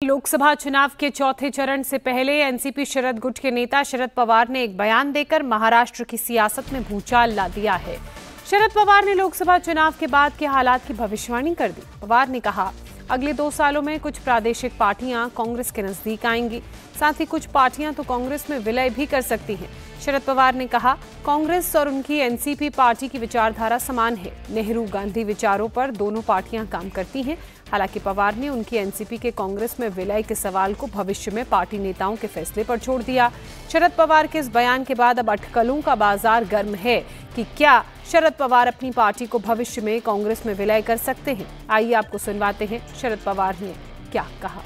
लोकसभा चुनाव के चौथे चरण से पहले एनसीपी शरद गुट के नेता शरद पवार ने एक बयान देकर महाराष्ट्र की सियासत में भूचाल ला दिया है। शरद पवार ने लोकसभा चुनाव के बाद के हालात की भविष्यवाणी कर दी। पवार ने कहा, अगले 2 सालों में कुछ प्रादेशिक पार्टियां कांग्रेस के नजदीक आएंगी, साथ ही कुछ पार्टियां तो कांग्रेस में विलय भी कर सकती हैं। शरद पवार ने कहा, कांग्रेस और उनकी एनसीपी पार्टी की विचारधारा समान है। नेहरू गांधी विचारों पर दोनों पार्टियां काम करती हैं। हालांकि पवार ने उनकी एनसीपी के कांग्रेस में विलय के सवाल को भविष्य में पार्टी नेताओं के फैसले पर छोड़ दिया। शरद पवार के इस बयान के बाद अब अटकलों का बाजार गर्म है कि क्या शरद पवार अपनी पार्टी को भविष्य में कांग्रेस में विलय कर सकते हैं। आइए आपको सुनवाते हैं शरद पवार ने क्या कहा।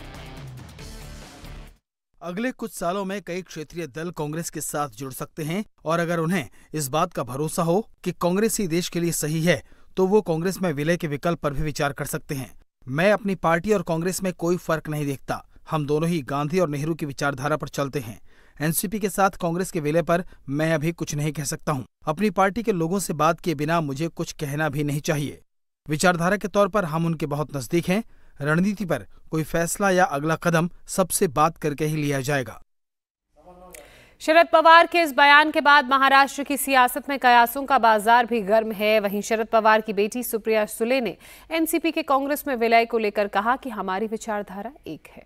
अगले कुछ सालों में कई क्षेत्रीय दल कांग्रेस के साथ जुड़ सकते हैं और अगर उन्हें इस बात का भरोसा हो कि कांग्रेस ही देश के लिए सही है तो वो कांग्रेस में विलय के विकल्प पर भी विचार कर सकते हैं। मैं अपनी पार्टी और कांग्रेस में कोई फर्क नहीं देखता। हम दोनों ही गांधी और नेहरू की विचारधारा पर चलते हैं। एनसीपी के साथ कांग्रेस के विलय पर मैं अभी कुछ नहीं कह सकता हूं। अपनी पार्टी के लोगों से बात किए बिना मुझे कुछ कहना भी नहीं चाहिए। विचारधारा के तौर पर हम उनके बहुत नजदीक हैं। रणनीति पर कोई फैसला या अगला कदम सबसे बात करके ही लिया जाएगा। शरद पवार के इस बयान के बाद महाराष्ट्र की सियासत में कयासों का बाजार भी गर्म है। वहीं शरद पवार की बेटी सुप्रिया सुले ने एनसीपी के कांग्रेस में विलय को लेकर कहा कि हमारी विचारधारा एक है।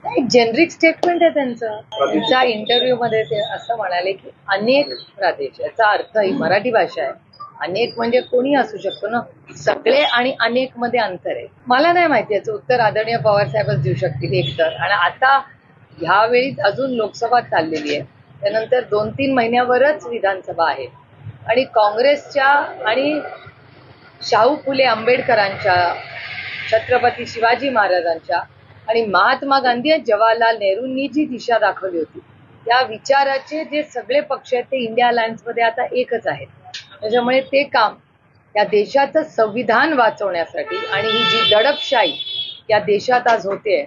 एक जेनरिक स्टेटमेंट आहे त्यांचा इंटरव्ह्यू मध्ये ते असं म्हणाले की अनेक प्रदेश, याचा अर्थ ही मराठी भाषा आहे। अनेक म्हणजे कोणी असू शकतो ना, सगळे आणि अनेक मध्ये अंतर आहे। मला नाही माहिती याचं उत्तर आदरणीय पवार साहेबच देऊ शकतील एकतर। आणि आता ह्यावेळी अजून लोकसभा चाललेली आहे, त्यानंतर 2-3 महिन्यावरच विधानसभा आहे आणि काँग्रेसच्या आणि शाहू फुले आंबेडकरांच्या, छत्रपती शिवाजी महाराजांच्या आणि महात्मा गांधी आणि जवाहरलाल नेहरूंनी जी दिशा दाखवली होती, या विचाराचे जे सगळे पक्ष आहेत ते इंडिया अलायन्समध्ये आता एकच आहेत। त्याच्यामुळे ते काम या देशाचं संविधान वाचवण्यासाठी आणि ही जी दडपशाही या देशात आज होते